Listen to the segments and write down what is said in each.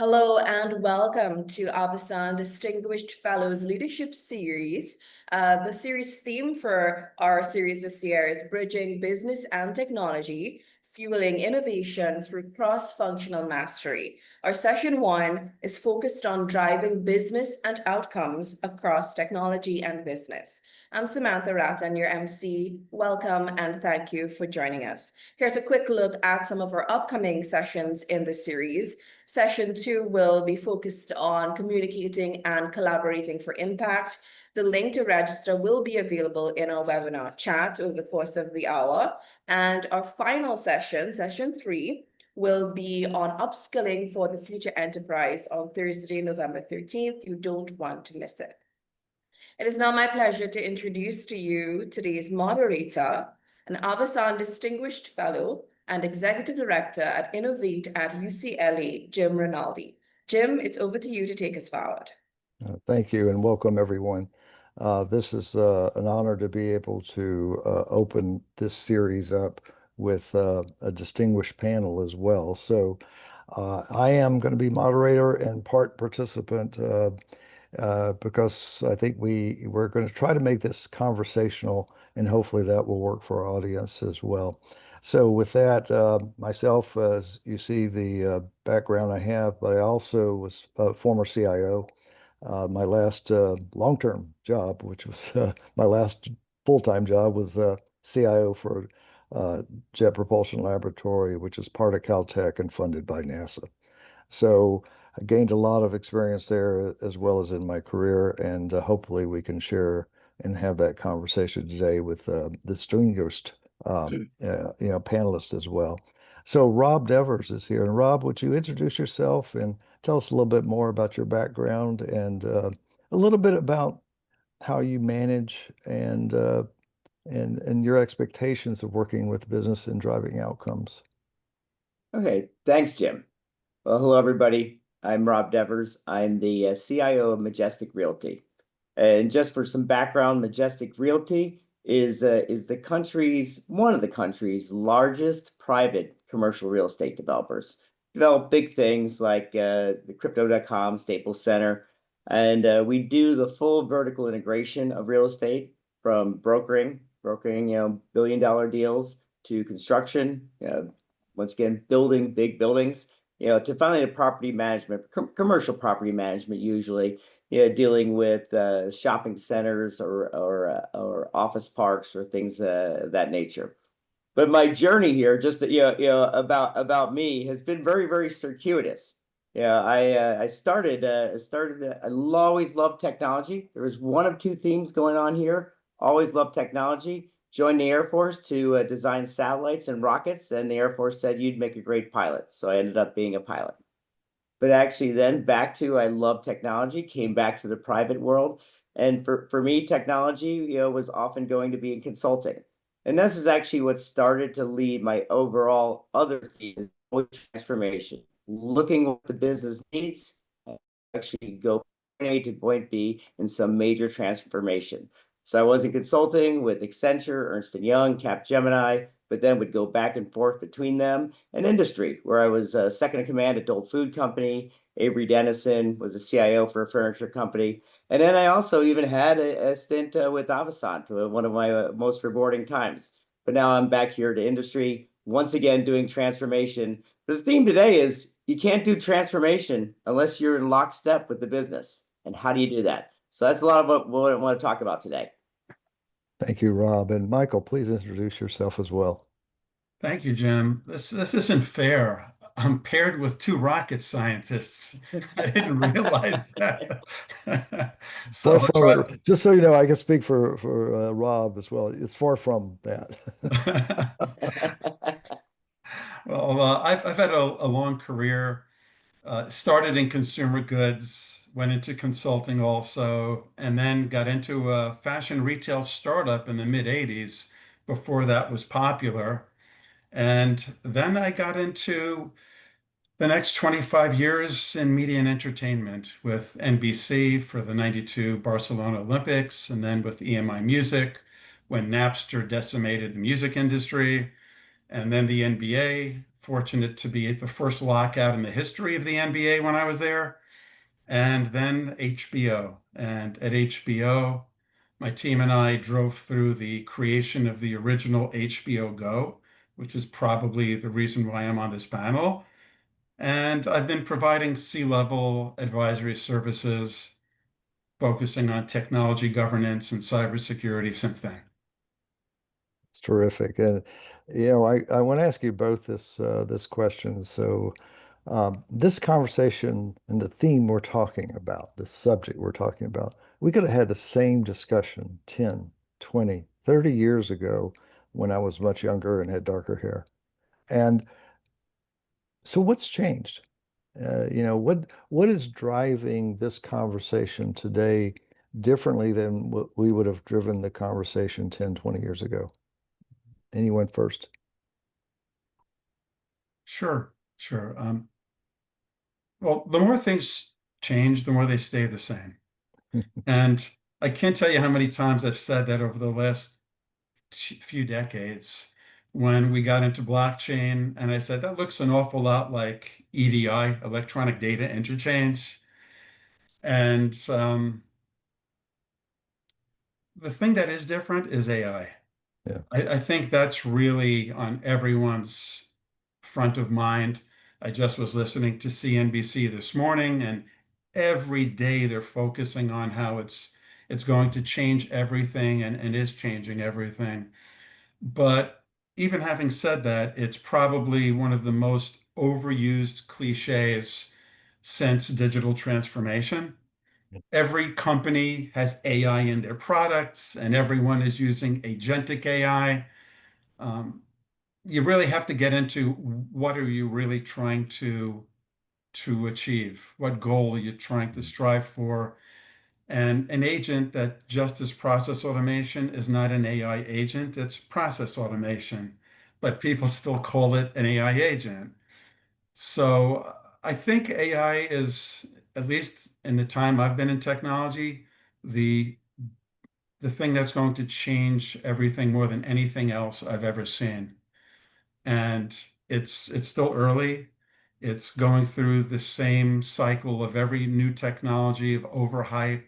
Hello and welcome to Avasant Distinguished Fellows Leadership Series. The series theme for our series this year is Bridging Business and Technology, Fueling Innovation Through Cross-Functional Mastery. Our session one is focused on driving business and outcomes across technology and business. I'm Samantha Rattan, your MC. Welcome and thank you for joining us. Here's a quick look at some of our upcoming sessions in the series. Session two will be focused on communicating and collaborating for impact. The link to register will be available in our webinar chat over the course of the hour. And our final session, session three, will be on upskilling for the future enterprise on Thursday, November 13th. You don't want to miss it. It is now my pleasure to introduce to you today's moderator, an Avasant Distinguished Fellow and Executive Director at Innovate at UCLA, Jim Rinaldi. Jim, it's over to you to take us forward. Thank you and welcome everyone. This is an honor to be able to open this series up with a distinguished panel as well. So I am going to be moderator and part participant because I think we're going to try to make this conversational, and hopefully that will work for our audience as well. So with that, myself, as you see the background I have, but I also was a former CIO. My last long-term job, which was my last full-time job, was CIO for Jet Propulsion Laboratory, which is part of Caltech and funded by NASA. So I gained a lot of experience there as well as in my career, and hopefully we can share and have that conversation today with the distinguished panelists as well. So Rob Devers is here, and Rob, would you introduce yourself and tell us a little bit more about your background and a little bit about how you manage and your expectations of working with business and driving outcomes. Okay, thanks, Jim. Well, hello, everybody. I'm Rob Devers. I'm the CIO of Majestic Realty. And just for some background, Majestic Realty is one of the country's largest private commercial real estate developers. Develop big things like the Crypto.com, Staples Center, and we do the full vertical integration of real estate from brokering, billion-dollar deals to construction. Once again, building big buildings. To finally the property management, commercial property management, usually, dealing with shopping centers or office parks or things of that nature. But my journey here, just about me, has been very, very circuitous. I always loved technology. There was one of two themes going on here. Always loved technology. Joined the Air Force to design satellites and rockets, and the Air Force said you'd make a great pilot. So I ended up being a pilot. But actually then I love technology, came back to the private world. And for me, technology, was often going to be in consulting. And this is actually what started to lead my overall other themes, transformation, looking what the business needs, and actually go from point A to point B in some major transformation. So I was in consulting with Accenture, Ernst & Young, Capgemini, but then would go back and forth between them, and industry, where I was second in command at Dole Food Company. Avery Dennison was a CIO for a furniture company. And then I also even had a stint with Avasant, one of my most rewarding times. But now I'm back here to industry, once again doing transformation. But the theme today is you can't do transformation unless you're in lockstep with the business. And how do you do that? So that's a lot of what I want to talk about today. Thank you, Rob. And Michael, please introduce yourself as well. Thank you, Jim. This isn't fair. I'm paired with two rocket scientists. I didn't realize that. So just so you know, I can speak for Rob as well. It's far from that. Well, I've had a long career. Started in consumer goods, went into consulting also, and then got into a fashion retail startup in the mid 80s before that was popular. And then I got into the next 25 years in media and entertainment with NBC for the 92 Barcelona Olympics, and then with EMI Music when Napster decimated the music industry, and then the NBA fortunate to be at the first lockout in the history of the NBA when I was there, and then HBO. And at HBO, my team and I drove through the creation of the original HBO Go, which is probably the reason why I'm on this panel. And I've been providing C-level advisory services, focusing on technology governance and cybersecurity since then. It's terrific. And, I want to ask you both this question. So this conversation and the theme we're talking about, the subject we're talking about, we could have had the same discussion 10, 20, 30 years ago when I was much younger and had darker hair. And so what's changed? What is driving this conversation today differently than what we would have driven the conversation 10, 20 years ago? Anyone first? Sure, sure. Well, the more things change, the more they stay the same. And I can't tell you how many times I've said that over the last few decades when we got into blockchain, and I said, that looks an awful lot like EDI, electronic data interchange. And the thing that is different is AI. Yeah. I think that's really on everyone's front of mind. I just was listening to CNBC this morning, and every day they're focusing on how it's going to change everything and is changing everything. But even having said that, it's probably one of the most overused cliches since digital transformation. Every company has AI in their products, and everyone is using agentic AI. You really have to get into what are you really trying to achieve? What goal are you trying to strive for? And an agent that just is process automation is not an AI agent, it's process automation, but people still call it an AI agent. So I think AI is, at least in the time I've been in technology, the the thing that's going to change everything more than anything else I've ever seen. And it's still early. It's going through the same cycle of every new technology of overhype,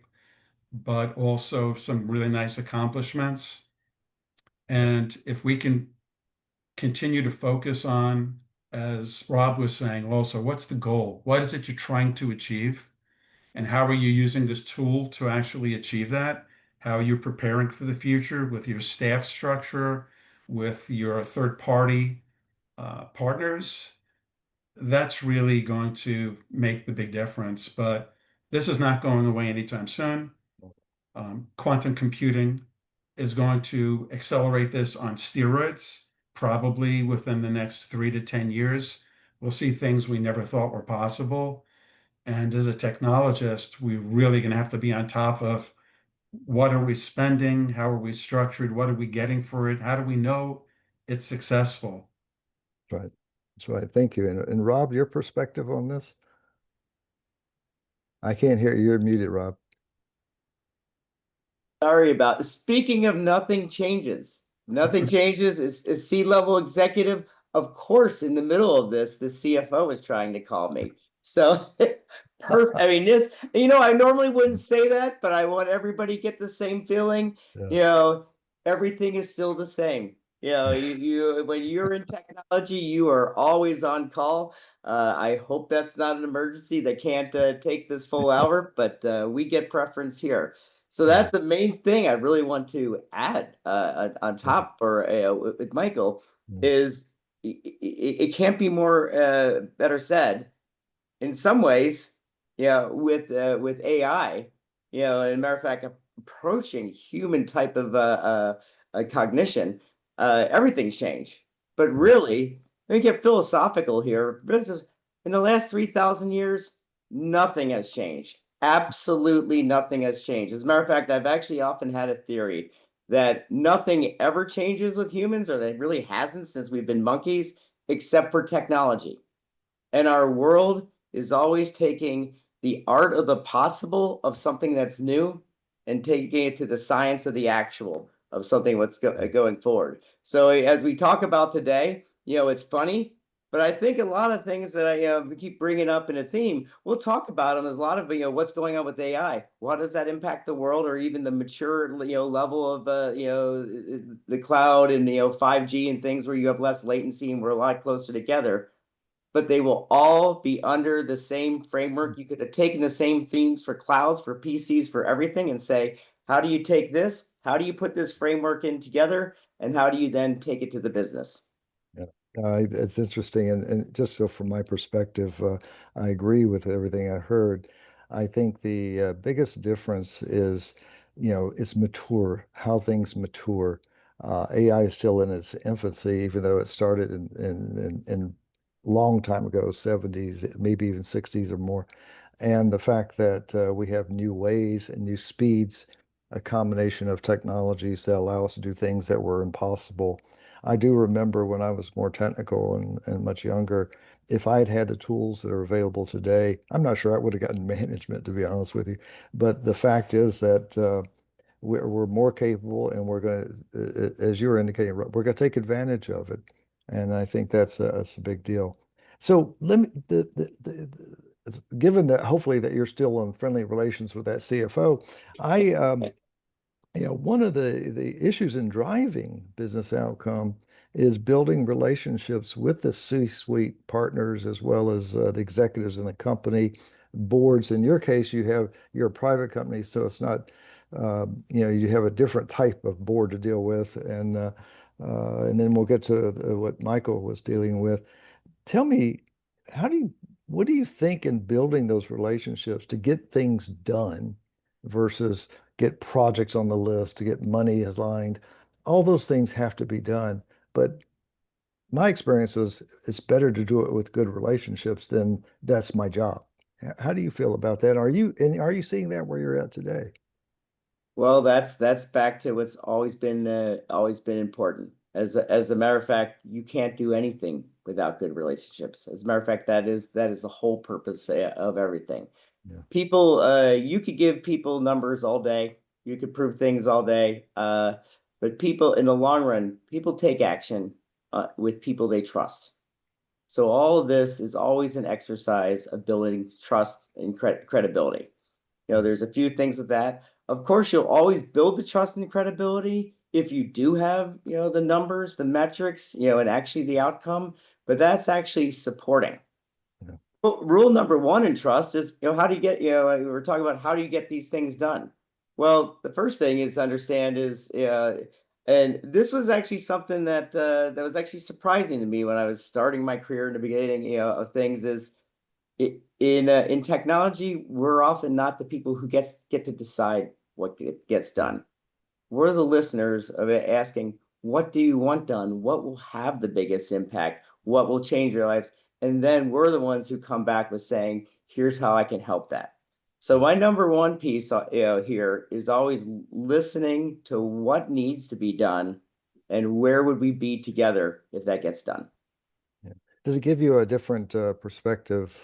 but also some really nice accomplishments. And if we can continue to focus on, as Rob was saying, also, what's the goal? What is it you're trying to achieve? And how are you using this tool to actually achieve that? How are you preparing for the future with your staff structure, with your third party partners? That's really going to make the big difference. But this is not going away anytime soon. Quantum computing is going to accelerate this on steroids, probably within the next 3 to 10 years. We'll see things we never thought were possible. And as a technologist, we're really going to have to be on top of what are we spending? How are we structured? What are we getting for it? How do we know it's successful? That's right. That's right. Thank you. And Rob, your perspective on this? I can't hear you. You're muted, Rob. Sorry about it. Speaking of nothing changes. Nothing changes. It's C-level executive. Of course, in the middle of this, the CFO is trying to call me. So perfect. I mean, I normally wouldn't say that, but I want everybody to get the same feeling. Yeah. Everything is still the same. You when you're in technology, you are always on call. I hope that's not an emergency that can't take this full hour, but we get preference here. So that's the main thing I really want to add on top with Michael is it can't be more better said. In some ways, with AI, as a matter of fact, approaching human type of cognition, everything's changed. But really, let me get philosophical here. Just in the last 3,000 years, nothing has changed. Absolutely nothing has changed. As a matter of fact, I've actually often had a theory that nothing ever changes with humans, or that it really hasn't since we've been monkeys, except for technology. And our world is always taking the art of the possible of something that's new and taking it to the science of the actual of something going forward. So as we talk about today, it's funny. But I think a lot of things that I keep bringing up in a theme, we'll talk about them. There's a lot of what's going on with AI. How does that impact the world, or even the mature level of the cloud and 5G and things where you have less latency and we're a lot closer together. But they will all be under the same framework. You could have taken the same themes for clouds, for PCs, for everything, and say, how do you take this? How do you put this framework in together? And how do you then take it to the business? Yeah. It's interesting. And just so from my perspective, I agree with everything I heard. I think the biggest difference is, it's mature, how things mature. AI is still in its infancy, even though it started in long time ago, 70s, maybe even 60s or more. And the fact that we have new ways and new speeds, a combination of technologies that allow us to do things that were impossible. I do remember when I was more technical and much younger, if I had had the tools that are available today, I'm not sure I would have gotten management, to be honest with you. But the fact is that we're more capable, and we're going to, as you were indicating, we're going to take advantage of it. And I think that's a big deal. So let me, given that hopefully that you're still in friendly relations with that CFO, I one of the issues in driving business outcome is building relationships with the C-suite partners as well as the executives in the company, boards. In your case, you're a private company, so it's not, you have a different type of board to deal with, and then we'll get to what Michael was dealing with. Tell me, what do you think in building those relationships to get things done versus get projects on the list, to get money aligned? All those things have to be done. But my experience was it's better to do it with good relationships than that's my job. How do you feel about that? Are you seeing that where you're at today? Well, that's back to what's always been important. As a matter of fact, you can't do anything without good relationships. As a matter of fact, that is the whole purpose of everything. Yeah. People, you could give people numbers all day. You could prove things all day. But people, in the long run, people take action with people they trust. So all of this is always an exercise of building trust and credibility. There's a few things with that. Of course, you'll always build the trust and credibility if you do have, the numbers, the metrics, and actually the outcome, but that's actually supporting. Yeah. Well, rule number one in trust is, how do you get, we're talking about how do you get these things done? Well, the first thing is to understand is, and this was actually something that was actually surprising to me when I was starting my career in the beginning, of things is, in technology, we're often not the people who get to decide what gets done. We're the listeners of it asking, what do you want done? What will have the biggest impact? What will change your lives? And then we're the ones who come back with saying, here's how I can help that. So my number one piece here is always listening to what needs to be done and where would we be together if that gets done. Yeah. Does it give you a different perspective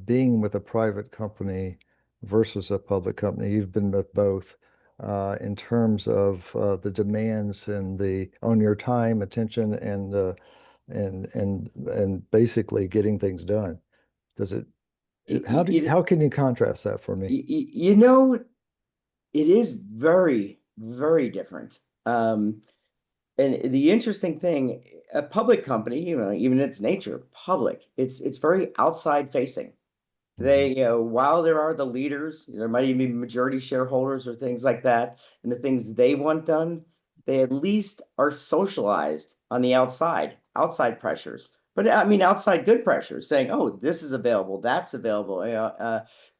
being with a private company versus a public company? You've been with both in terms of the demands and the on your time, attention, and basically getting things done. Does it? How can you contrast that for me? It is very, very different. And the interesting thing, a public company, even its nature, public, it's very outside facing. They, while there are the leaders, there might even be majority shareholders or things like that, and the things they want done, they at least are socialized on the outside pressures. But I mean, outside good pressures, saying, "Oh, this is available, that's available."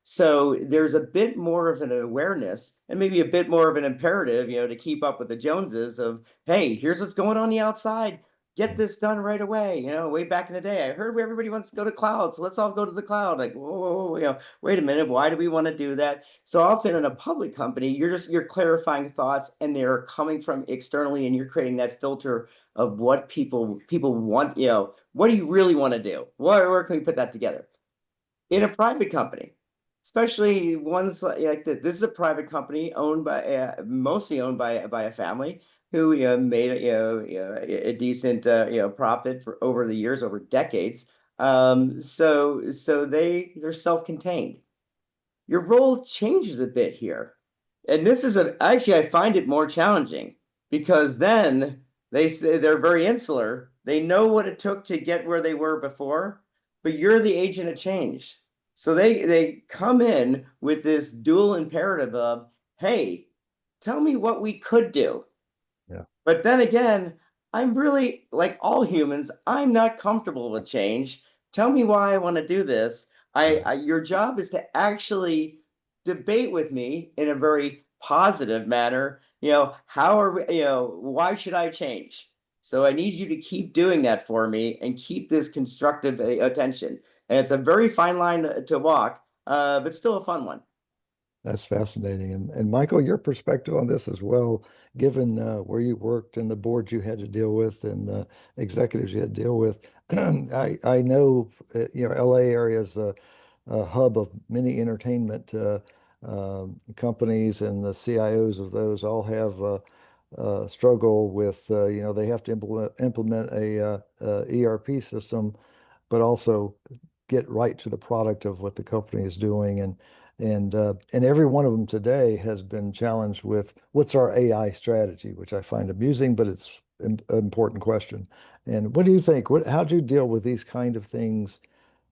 So there's a bit more of an awareness and maybe a bit more of an imperative, to keep up with the Joneses of, "Hey, here's what's going on the outside. Get this done right away." Way back in the day, I heard everybody wants to go to cloud, so let's all go to the cloud. Like, whoa, whoa, whoa, wait a minute, why do we want to do that? So often in a public company, you're clarifying thoughts, and they're coming from externally, and you're creating that filter of what people want. What do you really want to do? Where can we put that together? In a private company, especially ones like this is a private company mostly owned by a family. who made a decent profit for over the years, over decades. So they're self-contained. Your role changes a bit here. And this is actually, I find it more challenging because then they say they're very insular. They know what it took to get where they were before, but you're the agent of change. So they come in with this dual imperative of, hey, tell me what we could do. Yeah. But then again, I'm really, like all humans, I'm not comfortable with change. Tell me why I want to do this. Your job is to actually debate with me in a very positive manner. How are we, why should I change? So I need you to keep doing that for me and keep this constructive attention. And it's a very fine line to walk, but still a fun one. That's fascinating. And Michael, your perspective on this as well, given where you worked and the boards you had to deal with and the executives you had to deal with. I know, LA area is a hub of many entertainment companies, and the CIOs of those all have struggle with, they have to implement a ERP system, but also get right to the product of what the company is doing. And every one of them today has been challenged with what's our AI strategy, which I find amusing, but it's an important question. And what do you think? How do you deal with these kind of things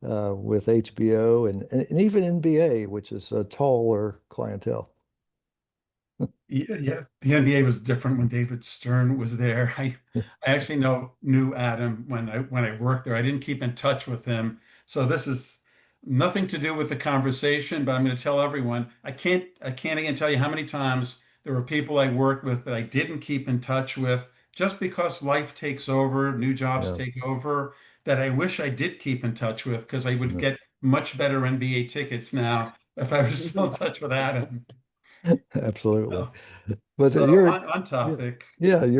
with HBO and even NBA, which is a taller clientele? Yeah, the NBA was different when David Stern was there. I actually knew Adam when I worked there. I didn't keep in touch with him, so this is nothing to do with the conversation. But I'm going to tell everyone I can't again tell you how many times there were people I worked with that I didn't keep in touch with just because life takes over, new jobs Yeah, take over. That I wish I did keep in touch with because I would yeah. get much better NBA tickets now if I was still in touch with Adam. Absolutely. So, But so you're, on yeah, topic. yeah, Um,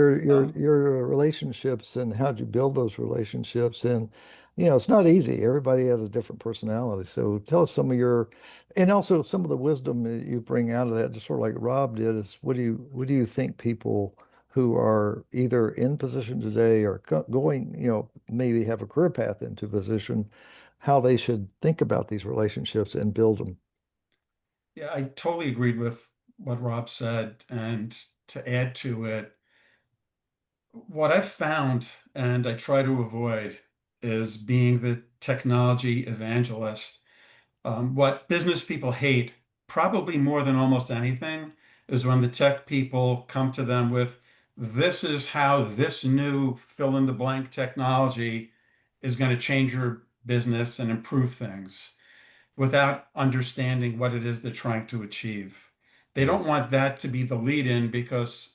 your relationships and how'd you build those relationships? And, it's not easy. Everybody has a different personality. So tell us some of and also some of the wisdom that you bring out of that, just sort of like Rob did, is what do you think people who are either in position today or going, maybe have a career path into position, how they should think about these relationships and build them? yeah, I totally agreed with what Rob said. And to add to it, what I've found and I try to avoid is being the technology evangelist. What business people hate, probably more than almost anything, is when the tech people come to them with, this is how this new fill in the blank technology is going to change your business and improve things, without understanding what it is they're trying to achieve. They Yeah. don't want that to be the lead in because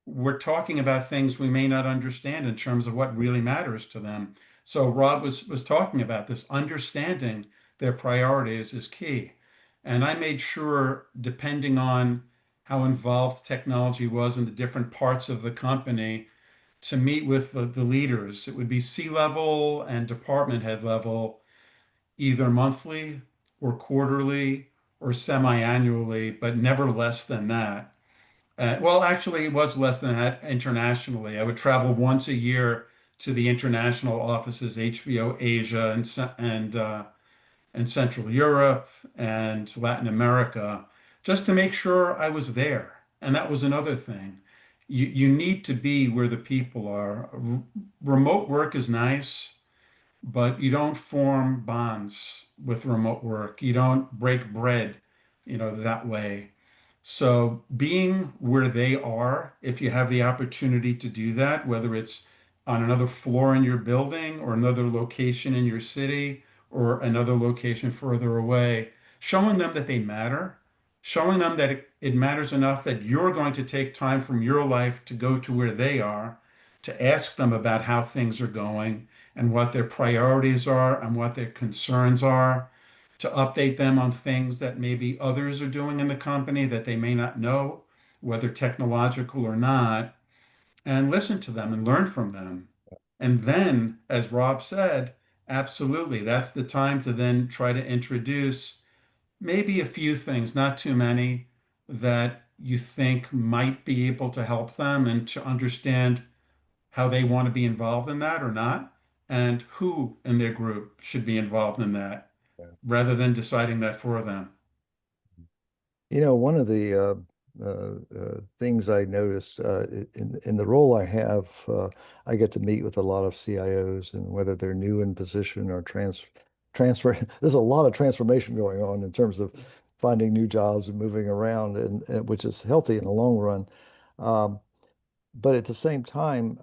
we're talking about things we may not understand in terms of what really matters to them. So Rob was talking about this. Understanding their priorities is key. And I made sure, depending on how involved technology was in the different parts of the company, to meet with the leaders. It would be C-level and department head level, either monthly or quarterly or semi-annually, but never less than that. Well, actually, it was less than that internationally. I would travel once a year to the international offices, HBO Asia and Central Europe and Latin America, just to make sure I was there. And that was another thing. You need to be where the people are. Remote work is nice, but you don't form bonds with remote work. You don't break bread, that way. So being where they are, if you have the opportunity to do that, whether it's on another floor in your building or another location in your city or another location further away, showing them that they matter, showing them that it matters enough that you're going to take time from your life to go to where they are, to ask them about how things are going and what their priorities are and what their concerns are, to update them on things that maybe others are doing in the company that they may not know, whether technological or not, and listen to them and learn from them. And then, as Rob said, absolutely, that's the time to then try to introduce maybe a few things, not too many, that you think might be able to help them and to understand how they want to be involved in that or not, and who in their group should be involved in that, rather than deciding that for them. One of the things I notice in the role I have, I get to meet with a lot of CIOs, and whether they're new in position or transfer, there's a lot of transformation going on in terms of finding new jobs and moving around, and which is healthy in the long run. Um, but at the same time,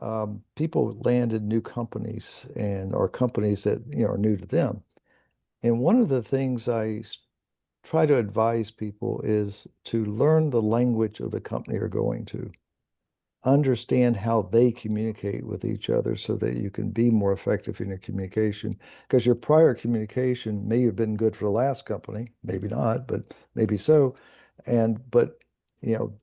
people land in new companies and or companies that are new to them. And one of the things I try to advise people is to learn the language of the company you're going to. Understand how they communicate with each other so that you can be more effective in your communication. Because your prior communication may have been good for the last company, maybe not, but maybe so. But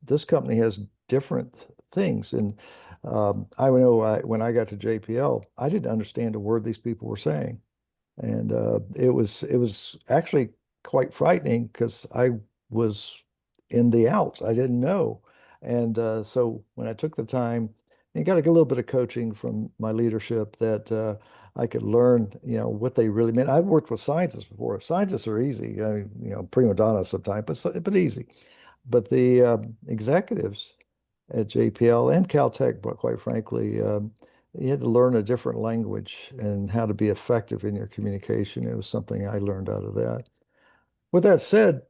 this company has different things. And I know when I got to JPL, I didn't understand a word these people were saying. And it was actually quite frightening because I was in the outs. I didn't know. And so when I took the time and got a little bit of coaching from my leadership that I could learn, what they really meant. I've worked with scientists before. Scientists are easy. I mean, prima donna sometimes, but easy. But the executives at JPL and Caltech, but quite frankly, you had to learn a different language and how to be effective in your communication. It was something I learned out of that. With that said,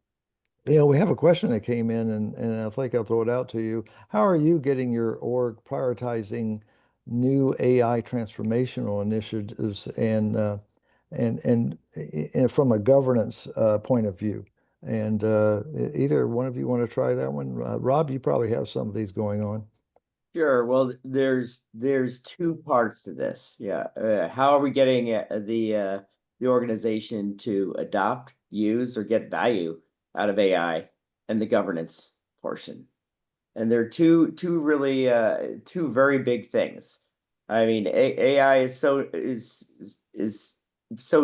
we have a question that came in, and I think I'll throw it out to you. How are you getting your org prioritizing new AI transformational initiatives and from a governance point of view? And either one of you want to try that one? Rob, you probably have some of these going on. Sure. Well, there's two parts to this. Yeah. How are we getting the organization to adopt, use, or get value out of AI, and the governance portion? And there are two really two very big things. I mean, AI is so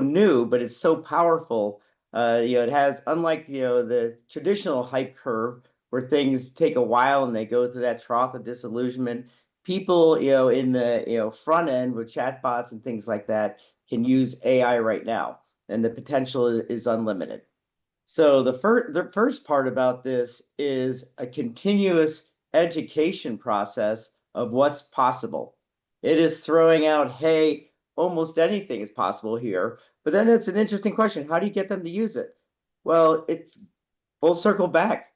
new, but it's so powerful. It has, unlike the traditional hype curve where things take a while and they go through that trough of disillusionment. People, in the front end with chatbots and things like that can use AI right now, and the potential is unlimited. So the first part about this is a continuous education process of what's possible. It is throwing out, hey, almost anything is possible here. But then it's an interesting question. How do you get them to use it? Well, it's full circle back.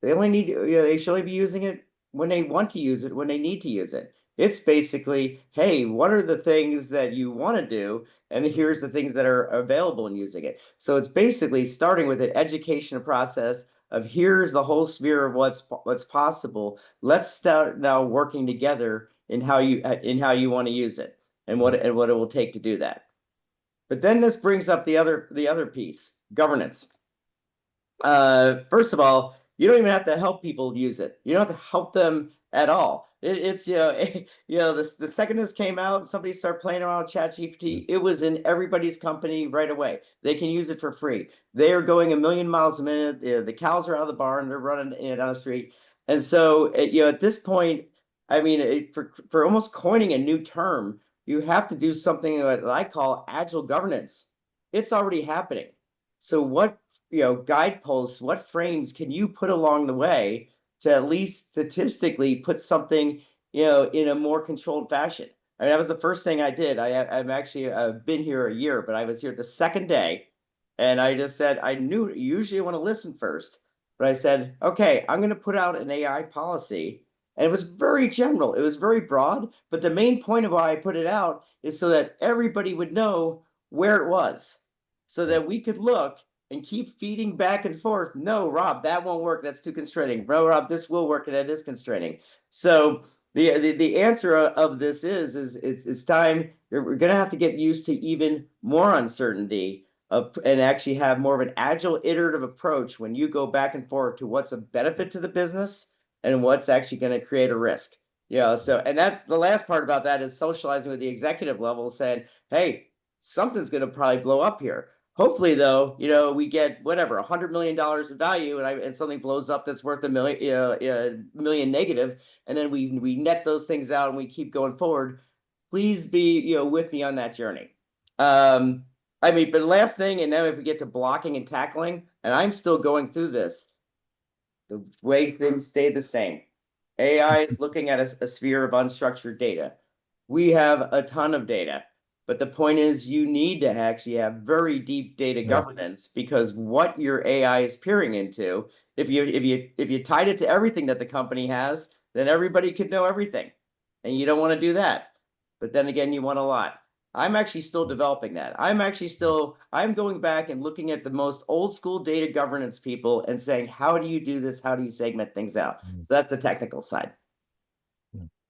They only need, they should only be using it when they want to use it, when they need to use it. It's basically, hey, what are the things that you want to do? And here's the things that are available in using it. So it's basically starting with an education process of here's the whole sphere of what's possible. Let's start now working together in how you want to use it and what it will take to do that. But then this brings up the other piece, governance. First of all, you don't even have to help people use it. You don't have to help them at all. It's the second this came out, somebody started playing around with ChatGPT. It was in everybody's company right away. They can use it for free. They are going 1,000,000 miles a minute. The cows are out of the barn. They're running down the street. And so at this point, I mean, for almost coining a new term, you have to do something that I call agile governance. It's already happening. So what guideposts, what frames can you put along the way to at least statistically put something, in a more controlled fashion? I mean, that was the first thing I did. I'm actually been here a year, but I was here the second day, and I just said, I knew usually I want to listen first, but I said, okay, I'm going to put out an AI policy. And it was very general. It was very broad, but the main point of why I put it out is so that everybody would know where it was, so that we could look and keep feeding back and forth. No, Rob, that won't work. That's too constraining. No, Rob, this will work, and that is constraining. So the answer of this is it's time. We're going to have to get used to even more uncertainty and actually have more of an agile, iterative approach when you go back and forth to what's a benefit to the business and what's actually going to create a risk. So and that the last part about that is socializing with the executive level, saying, hey, something's going to probably blow up here. Hopefully, though, we get whatever $100 million of value, and something blows up that's worth a million negative, and then we net those things out and we keep going forward. Please be with me on that journey. I mean, but the last thing, and then if we get to blocking and tackling, and I'm still going through this, the way things stay the same. AI is looking at a sphere of unstructured data. We have a ton of data, but the point is you need to actually have very deep data governance, because what your AI is peering into, if you tied it to everything that the company has, then everybody could know everything, and you don't want to do that. But then again, you want a lot. I'm actually still developing that. I'm going back and looking at the most old school data governance people and saying, how do you do this? How do you segment things out? So that's the technical side.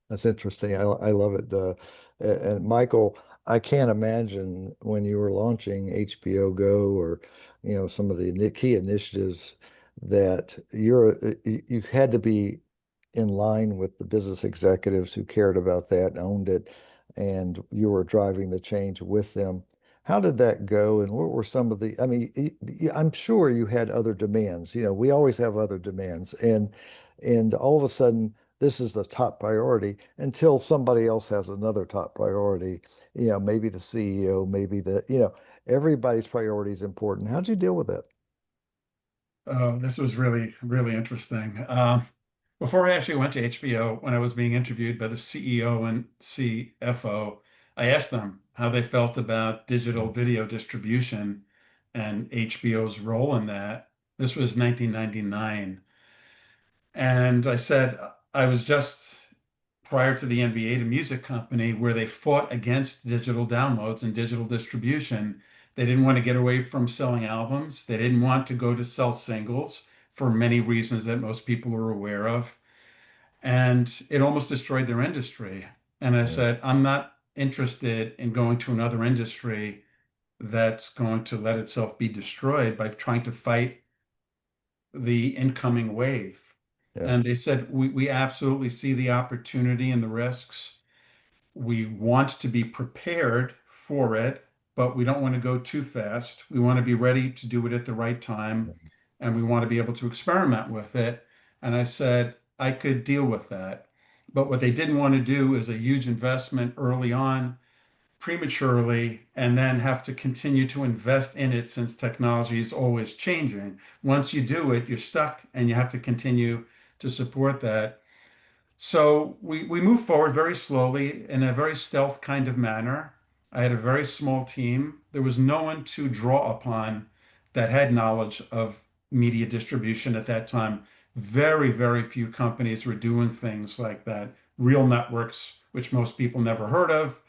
That's interesting. I love it. And Michael, I can't imagine when you were launching HBO Go or some of the key initiatives that you had to be in line with the business executives who cared about that and owned it, and you were driving the change with them. How did that go, and what were some of the, I mean, I'm sure you had other demands. We always have other demands, and all of a sudden this is the top priority until somebody else has another top priority. Maybe the CEO, maybe everybody's priority is important. How'd you deal with that? Oh, this was really, really interesting. Before I actually went to HBO, when I was being interviewed by the CEO and CFO, I asked them how they felt about digital video distribution and HBO's role in that. This was 1999. And I said, I was just prior to the NBA, a music company where they fought against digital downloads and digital distribution. They didn't want to get away from selling albums. They didn't want to go to sell singles for many reasons that most people are aware of. And it almost destroyed their industry. And I Yeah. said, I'm not interested in going to another industry that's going to let itself be destroyed by trying to fight the incoming wave. Yeah. And they said, we absolutely see the opportunity and the risks. We want to be prepared for it, but we don't want to go too fast. We want to be ready to do it at the right time, and we want to be able to experiment with it. And I said, I could deal with that. But what they didn't want to do is a huge investment early on, prematurely, and then have to continue to invest in it since technology is always changing. Once you do it, you're stuck and you have to continue to support that. So we move forward very slowly in a very stealth kind of manner. I had a very small team. There was no one to draw upon that had knowledge of media distribution at that time. Very, very few companies were doing things like that. Real networks, which most people never heard of,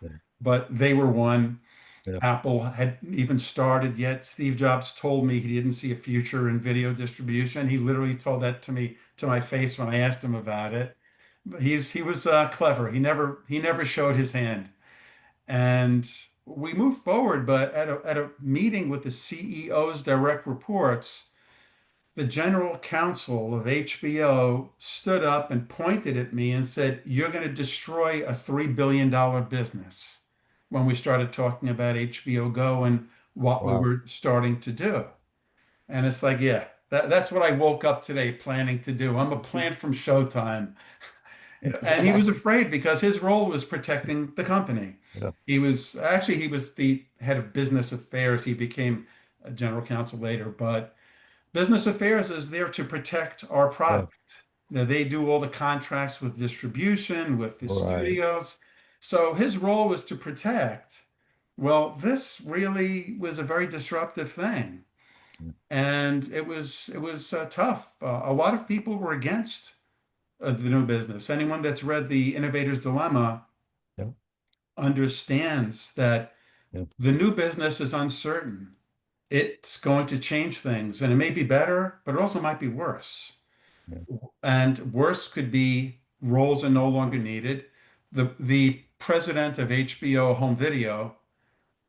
Yeah. but they were one. Yeah. Apple hadn't even started yet. Steve Jobs told me he didn't see a future in video distribution. He literally told that to me to my face when I asked him about it. But he was clever. He never showed his hand. And we moved forward, but at a meeting with the CEO's direct reports, the general counsel of HBO stood up and pointed at me and said, "You're going to destroy a $3 billion business," when we started talking about HBO Go and what we Wow. were starting to do. And it's like, yeah, that's what I woke up today planning to do. I'm a plant from Showtime. And he was afraid because his role was protecting the company. Yeah. He was the head of business affairs. He became a general counsel later, but business affairs is there to protect our Yeah. product. They do all the contracts with distribution, with the Right. studios. So his role was to protect. Well, this really was a very disruptive thing, and it was tough. A lot of people were against the new business. Anyone that's read The Innovator's Dilemma Yeah. understands that Yeah. the new business is uncertain. It's going to change things, and it may be better, but it also might be worse. Yeah. And worse could be roles are no longer needed. The president of HBO Home Video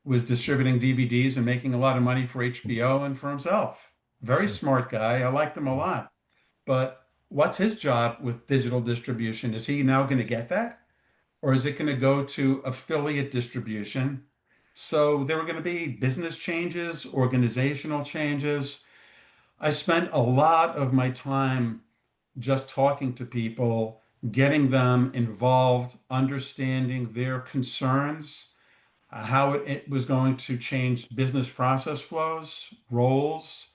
was distributing DVDs and making a lot of money for HBO and for himself. Very smart guy. I liked him a lot. But what's his job with digital distribution? Is he now going to get that? Or is it going to go to affiliate distribution? So there were going to be business changes, organizational changes. I spent a lot of my time just talking to people, getting them involved, understanding their concerns, how it was going to change business process flows, roles,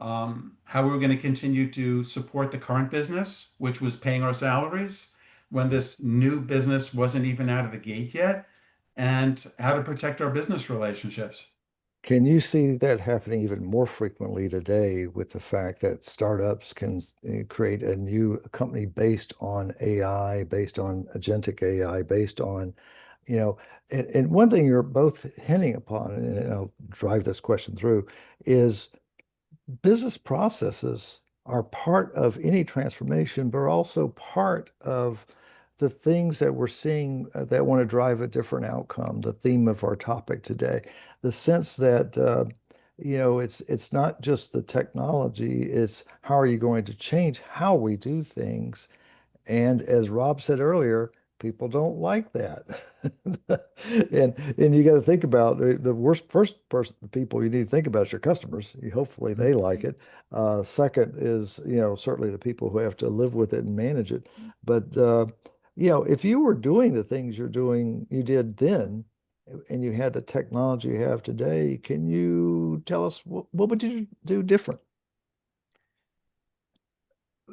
how we were going to continue to support the current business, which was paying our salaries when this new business wasn't even out of the gate yet, and how to protect our business relationships. Can you see that happening even more frequently today with the fact that startups can create a new company based on AI, based on agentic AI, based on, and one thing you're both hinting upon, and I'll drive this question through, is business processes are part of any transformation, but are also part of the things that we're seeing that want to drive a different outcome, the theme of our topic today. The sense that it's not just the technology, it's how are you going to change how we do things. And as Rob said earlier, people don't like that. And you got to think about the worst first person people you need to think about is your customers. Hopefully they like it. Second is, certainly the people who have to live with it and manage it. But if you were doing the things you did then, and you had the technology you have today, can you tell us what would you do different?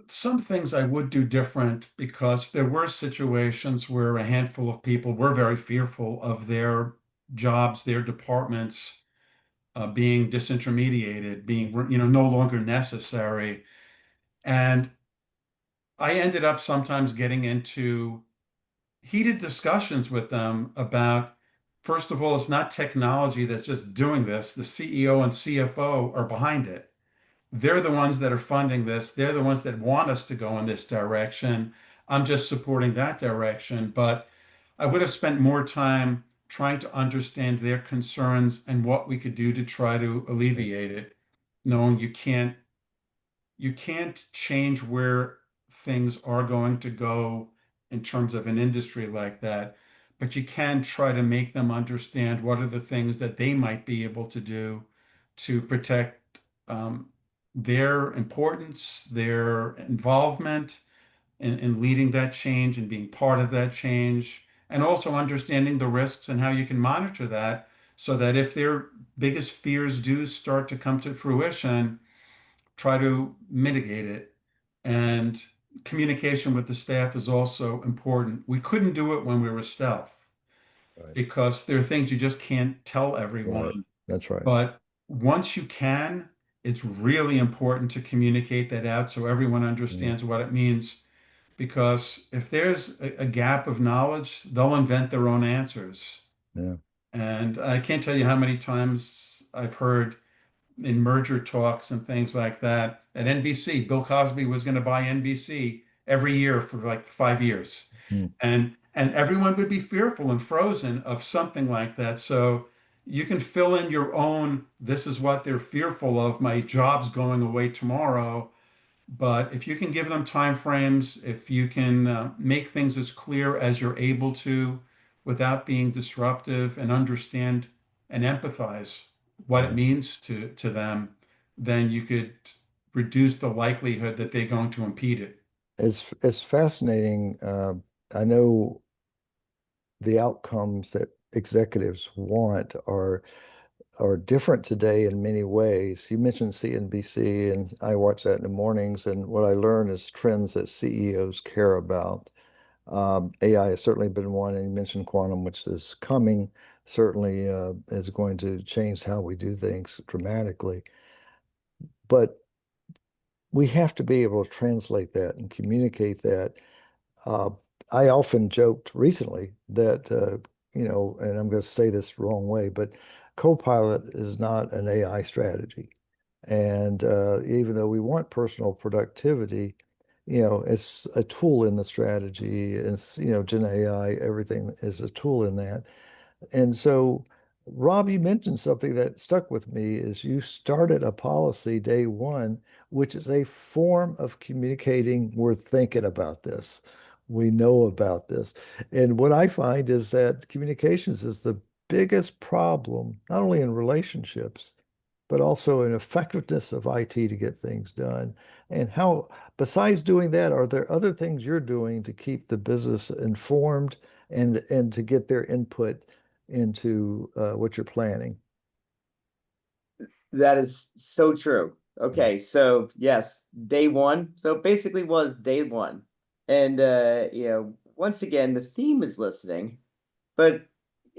Some things I would do different because there were situations where a handful of people were very fearful of their jobs, their departments being disintermediated, being no longer necessary. And I ended up sometimes getting into heated discussions with them about, first of all, it's not technology that's just doing this. The CEO and CFO are behind it. They're the ones that are funding this. They're the ones that want us to go in this direction. I'm just supporting that direction. But I would have spent more time trying to understand their concerns and what we could do to try to alleviate it, knowing you can't change where things are going to go in terms of an industry like that, but you can try to make them understand what are the things that they might be able to do to protect their importance, their involvement in leading that change and being part of that change, and also understanding the risks and how you can monitor that so that if their biggest fears do start to come to fruition, try to mitigate it. And communication with the staff is also important. We couldn't do it when we were stealth Right. because there are things you just can't tell Right. everyone. That's right. But once you can, it's really important to communicate that out so everyone Yeah. understands what it means. Because if there's a gap of knowledge, they'll invent their own answers. Yeah. And I can't tell you how many times I've heard in merger talks and things like that. At NBC, Bill Cosby was going to buy NBC every year for like 5 years. Hmm. And everyone would be fearful and frozen of something like that. So you can fill in your own, this is what they're fearful of, my job's going away tomorrow. But if you can give them time frames, if you can make things as clear as you're able to without being disruptive and understand and empathize what it Yeah. means to them, then you could reduce the likelihood that they're going to impede it. It's fascinating. I know the outcomes that executives want are different today in many ways. You mentioned CNBC, and I watch that in the mornings, and what I learn is trends that CEOs care about. AI has certainly been one, and you mentioned quantum, which is coming, certainly is going to change how we do things dramatically. But we have to be able to translate that and communicate that. Uh, I often joked recently that, and I'm going to say this wrong way, but Copilot is not an AI strategy. And even though we want personal productivity, it's a tool in the strategy. It's, Gen AI, everything is a tool in that. And so, Rob, you mentioned something that stuck with me is you started a policy day one, which is a form of communicating we're thinking about this. We know about this. And what I find is that communications is the biggest problem, not only in relationships, but also in effectiveness of IT to get things done. And how, besides doing that, are there other things you're doing to keep the business informed and to get their input into what you're planning? That is so true. Okay, so yes, day one. So basically was day one. And once again, the theme is listening, but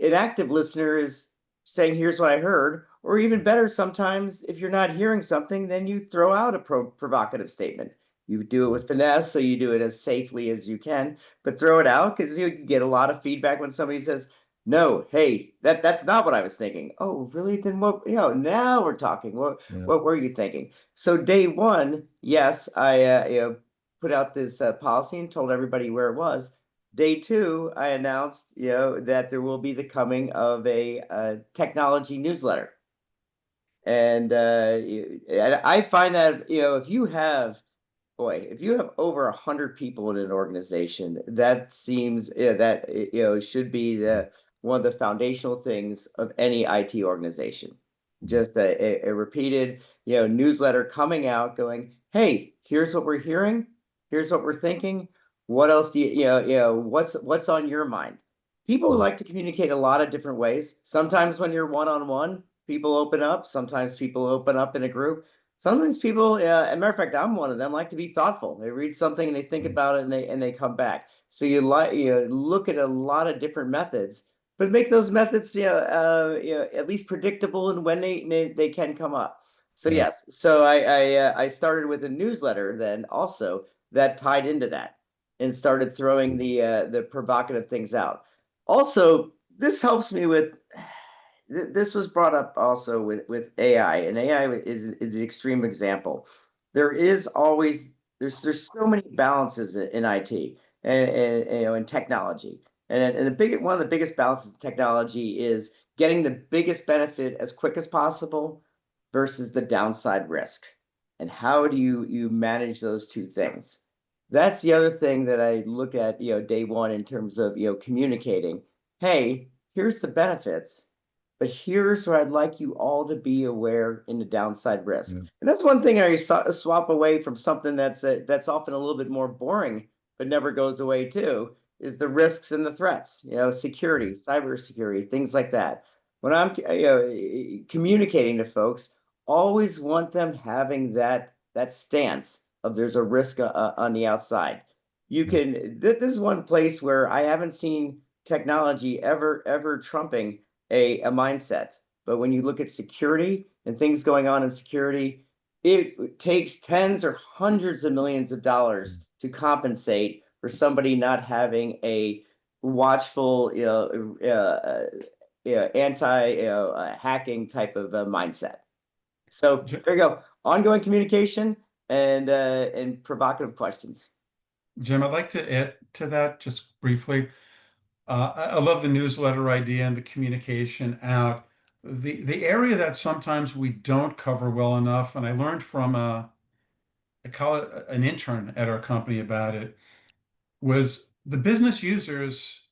an active listener is saying, here's what I heard. Or even better, sometimes if you're not hearing something, then you throw out a provocative statement. You do it with finesse, so you do it as safely as you can, but throw it out because you get a lot of feedback when somebody says, no, hey, that's not what I was thinking. Oh, really? Then what, now we're talking. Yeah. What were you thinking? So day one, yes, I put out this policy and told everybody where it was. Day two, I announced, that there will be the coming of a technology newsletter. And I find that, if you have over 100 people in an organization, that seems that should be one of the foundational things of any IT organization. Just a repeated newsletter coming out, going, hey, here's what we're hearing, here's what we're thinking. What else do what's on your mind? People like to communicate a lot of different ways. Sometimes when you're one-on-one, people open up. Sometimes people open up in a group. Sometimes people, as a matter of fact, I'm one of them, like to be thoughtful. They read something and they think about it and they come back. So you look at a lot of different methods, but make those methods at least predictable and when they can come up. So Yeah. yes, so I started with a newsletter then also that tied into that and started throwing the provocative things out. Also, this helps me with this was brought up also with AI, and AI is the extreme example. There is always there's so many balances in IT and in technology, and one of the biggest balances in technology is getting the biggest benefit as quick as possible versus the downside risk. And how do you manage those two things? That's the other thing that I look at, day one in terms of communicating. Hey, here's the benefits, but here's where I'd like you all to be aware in the downside risk. Yeah. And that's one thing I swap away from something that's often a little bit more boring, but never goes away too, is the risks and the threats, security, cybersecurity, things like that. When I'm communicating to folks, always want them having that stance of there's a risk on the outside. This is one place where I haven't seen technology ever trumping a mindset. But when you look at security and things going on in security, it takes tens or hundreds of millions of dollars to compensate for somebody not having a watchful, anti hacking type of mindset. So there you go. Ongoing communication and provocative questions. Jim, I'd like to add to that just briefly. I love the newsletter idea and the communication out. The area that sometimes we don't cover well enough, and I learned from an intern at our company about it, was the business users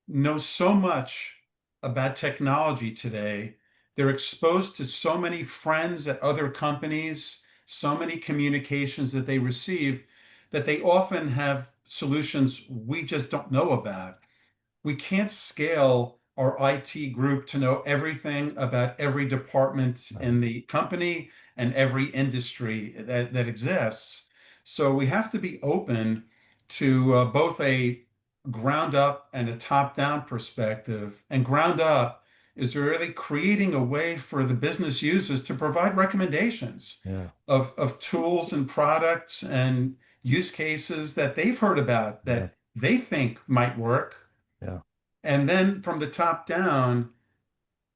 know so much about technology today. They're exposed to so many friends at other companies, so many communications that they receive, that they often have solutions we just don't know about. We can't scale our IT group to know everything about every department in the company and every industry that exists. So we have to be open to both a ground up and a top down perspective. And ground up is really creating a way for the business users to provide recommendations Yeah. of tools and products and use cases that they've heard about that they think might work. Yeah. And then from the top down,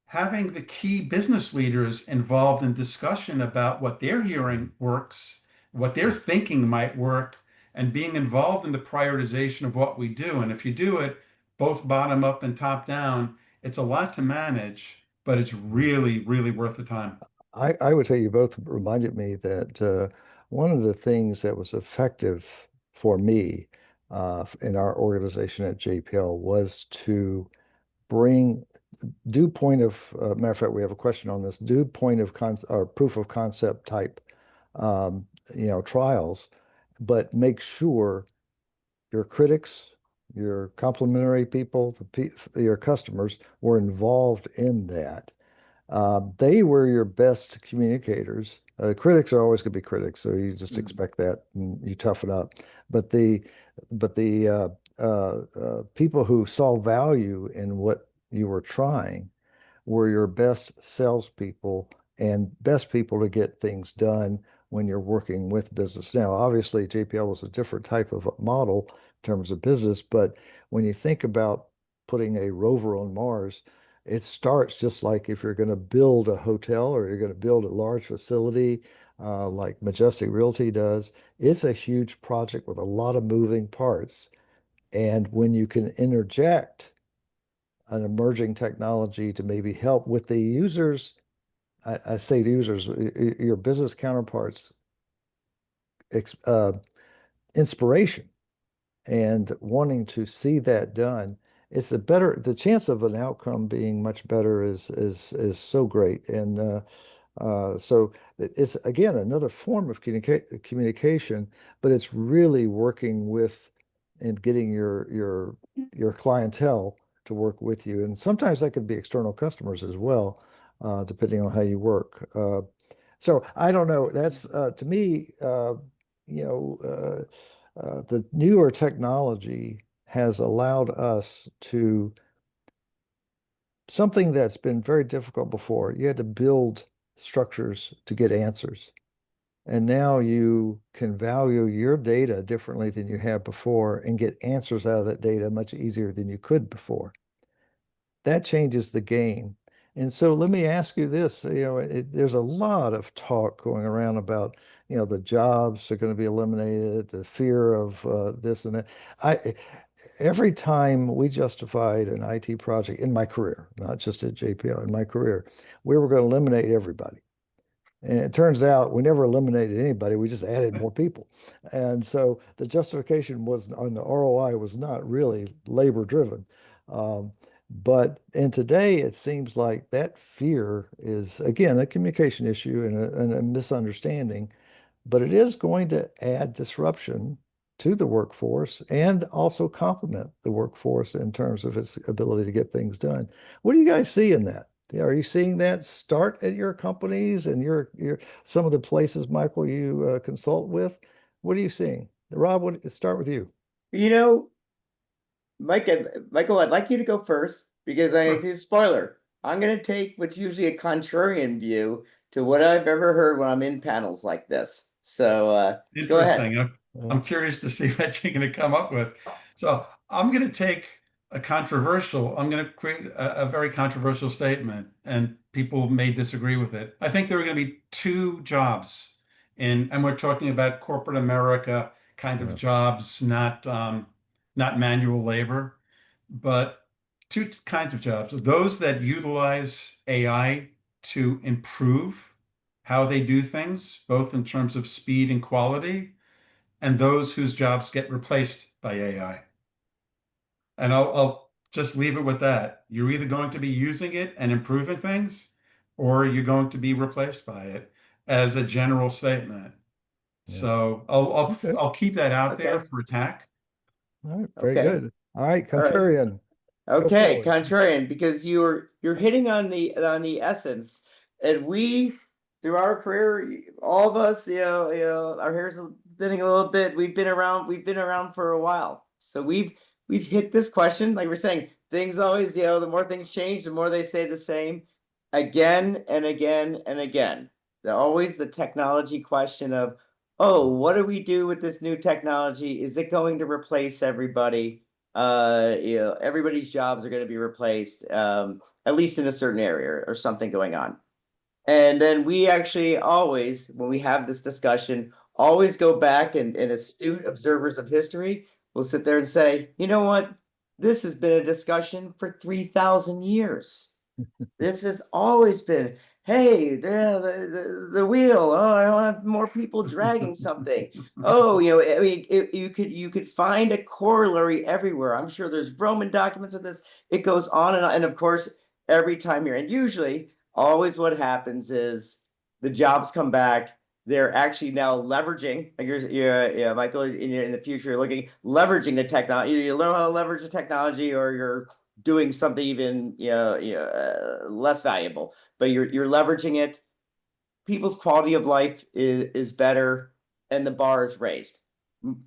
having the key business leaders involved in discussion about what they're hearing works, what they're thinking might work, and being involved in the prioritization of what we do. And if you do it both bottom up and top down, it's a lot to manage, but it's really, really worth the time. I would tell you both reminded me that one of the things that was effective for me in our organization at JPL was to bring do point of, matter of fact, we have a question on this, do point of or proof of concept type, trials, but make sure your critics, your complimentary people, your customers were involved in that. They were your best communicators. Critics are always going to be critics, so you just expect that and you toughen up. But the people who saw value in what you were trying were your best salespeople and best people to get things done when you're working with business. Now, obviously, JPL was a different type of model in terms of business, but when you think about putting a rover on Mars, it starts just like if you're going to build a hotel or you're going to build a large facility like Majestic Realty does. It's a huge project with a lot of moving parts. And when you can interject an emerging technology to maybe help with the users, I say to users, your business counterparts, inspiration and wanting to see that done, it's the chance of an outcome being much better is so great. And so it's again another form of communication, but it's really working with and getting your clientele to work with you. And sometimes that could be external customers as well, depending on how you work. So I don't know. That's to me, the newer technology has allowed us to something that's been very difficult before. You had to build structures to get answers. And now you can value your data differently than you have before and get answers out of that data much easier than you could before. That changes the game. And so let me ask you this, there's a lot of talk going around about, the jobs are going to be eliminated, the fear of this and that. Every time we justified an IT project in my career, not just at JPL, in my career, we were going to eliminate everybody. And it turns out we never eliminated anybody. We just added more people. And so the justification was on the ROI was not really labor driven. And today it seems like that fear is, again, a communication issue and a misunderstanding, but it is going to add disruption to the workforce and also complement the workforce in terms of its ability to get things done. What do you guys see in that? Are you seeing that start at your companies and your some of the places, Michael, you consult with? What are you seeing? Rob, start with you. Michael, I'd like you to go first because I do spoiler. I'm going to take what's usually a contrarian view to what I've ever heard when I'm in panels like this. So go ahead. Interesting. I'm curious to see what you're going to come up with. So I'm going to take I'm going to create a very controversial statement, and people may disagree with it. I think there are going to be two jobs and we're talking about corporate America kind of jobs, not manual labor, but two kinds of jobs. Those that utilize AI to improve how they do things, both in terms of speed and quality, and those whose jobs get replaced by AI. And I'll just leave it with that. You're either going to be using it and improving things, or you're going to be replaced by it as a general statement. So I'll keep that out there for attack. All right, very good. All right, contrarian. Okay, contrarian, because you're hitting on the essence, and we through our career, all of us, our hair's thinning a little bit. We've been around for a while, so we've hit this question. Like we're saying, things always, the more things change, the more they stay the same, again and again and again. They're always the technology question of, oh, what do we do with this new technology? Is it going to replace everybody? Everybody's jobs are going to be replaced, at least in a certain area or something going on. And then we actually always, when we have this discussion, always go back and astute observers of history will sit there and say, you know what? This has been a discussion for 3,000 years. This has always been, hey, the wheel. Oh, I want more people dragging something. Oh, I mean, you could find a corollary everywhere. I'm sure there's Roman documents of this. It goes on, and of course, every time here. And usually, always what happens is the jobs come back. They're actually now leveraging, like yeah, Michael, in the future, leveraging the technology. You learn how to leverage the technology, or you're doing something even less valuable, but you're leveraging it. People's quality of life is better, and the bar is raised.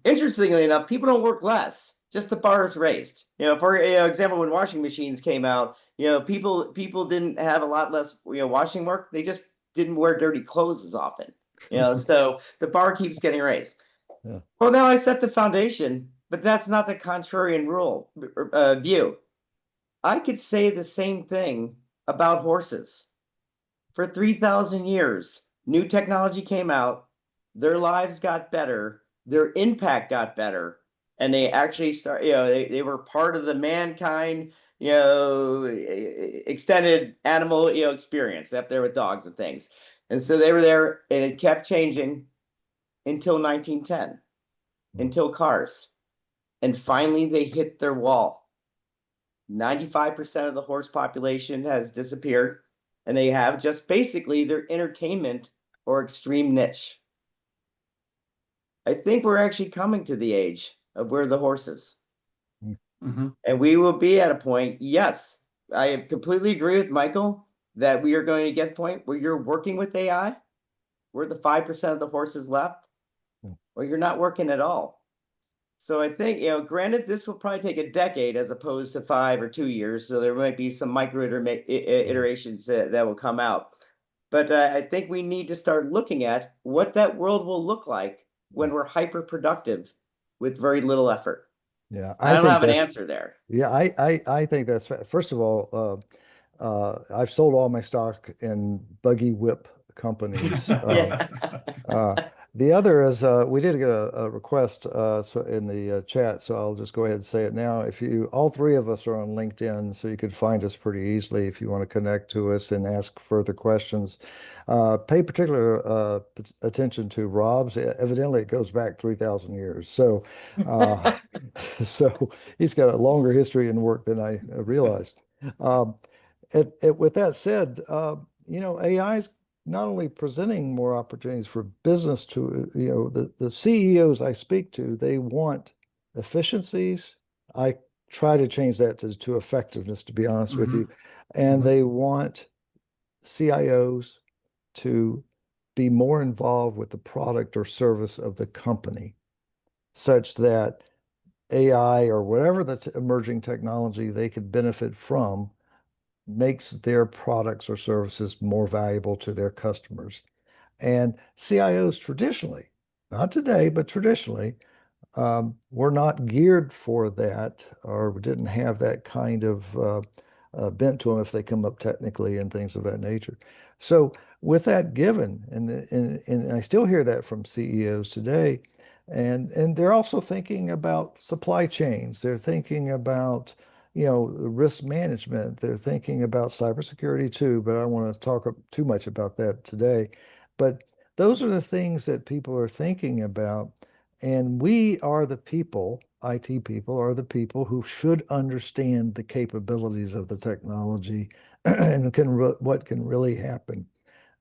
Interestingly enough, people don't work less, just the bar is raised. For example, when washing machines came out, people didn't have a lot less washing work. They just didn't wear dirty clothes as often. So the bar keeps getting raised. Yeah. Well, now I set the foundation, but that's not the contrarian view. I could say the same thing about horses. For 3,000 years, new technology came out, their lives got better, their impact got better, and they actually they were part of the mankind, extended animal, experience up there with dogs and things. And so they were there, and it kept changing until 1910, until cars. And finally they hit their wall. 95% of the horse population has disappeared, and they have just basically their entertainment or extreme niche. I think we're actually coming to the age of where the horses. Mm-hmm. And we will be at a point, yes, I completely agree with Michael, that we are going to get to the point where you're working with AI, where the 5% of the horses left, or you're not working at all. So I think, granted, this will probably take a decade as opposed to 5 or 2 years. So there might be some micro iterations that will come out. But I think we need to start looking at what that world will look like when we're hyper productive with very little effort. Yeah, I don't think have an that's answer there. yeah, I think that's first of all, I've sold all my stock in buggy whip companies. Yeah. The other is we did get a request so in the chat, so I'll just go ahead and say it now. If you, all three of us are on LinkedIn, so you could find us pretty easily if you want to connect to us and ask further questions. Pay particular attention to Rob's. Evidently, it goes back 3,000 years. So, so he's got a longer history in work than I realized. With that said, AI is not only presenting more opportunities for business to, the CEOs I speak to, they want efficiencies. I try to change that to effectiveness, to be honest with you. And they want CIOs to be more involved with the product or service of the company, such that AI or whatever that's emerging technology they could benefit from makes their products or services more valuable to their customers. And CIOs traditionally, not today, but traditionally, were not geared for that, or didn't have that kind of bent to them if they come up technically and things of that nature. So with that given, and I still hear that from CEOs today, and they're also thinking about supply chains. They're thinking about risk management. They're thinking about cybersecurity too, but I don't want to talk too much about that today. But those are the things that people are thinking about. And we are the people, IT people are the people who should understand the capabilities of the technology and what can really happen.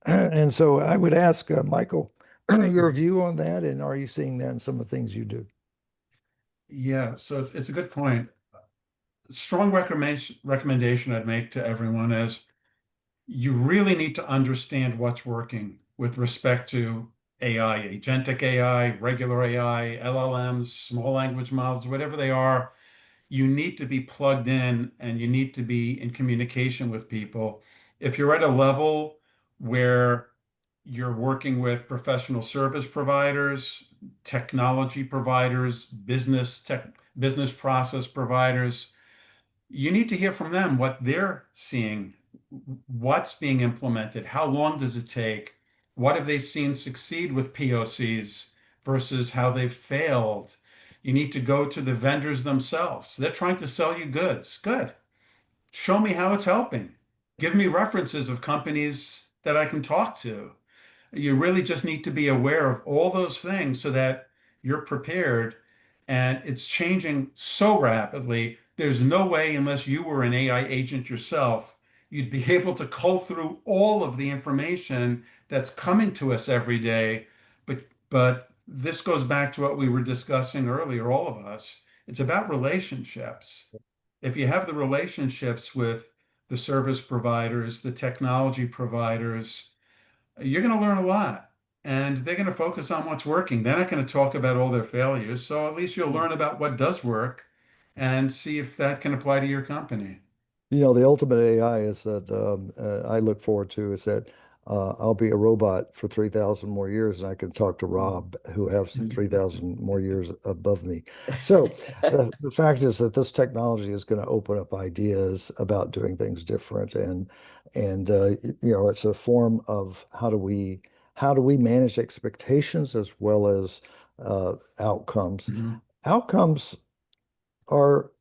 And so I would ask Michael, your view on that, and are you seeing that in some of the things you do? Yeah, so it's a good point. Strong recommendation I'd make to everyone is you really need to understand what's working with respect to AI, agentic AI, regular AI, LLMs, small language models, whatever they are. You need to be plugged in and you need to be in communication with people. If you're at a level where you're working with professional service providers, technology providers, business process providers, you need to hear from them what they're seeing, what's being implemented, how long does it take, what have they seen succeed with POCs versus how they've failed. You need to go to the vendors themselves. They're trying to sell you goods. Good. Show me how it's helping. Give me references of companies that I can talk to. You really just need to be aware of all those things so that you're prepared. And it's changing so rapidly. There's no way, unless you were an AI agent yourself, you'd be able to cull through all of the information that's coming to us every day. But this goes back to what we were discussing earlier, all of us. It's about relationships. If you have the relationships with the service providers, the technology providers, you're going to learn a lot. And they're going to focus on what's working. They're not going to talk about all their failures. So at least you'll learn about what does work and see if that can apply to your company. The ultimate AI is that I look forward to is that I'll be a robot for 3,000 more years and I can talk to Rob, who has 3,000 more years above me. So the fact is that this technology is going to open up ideas about doing things different. And it's a form of how do we manage expectations as well as outcomes. Mhm. Outcomes are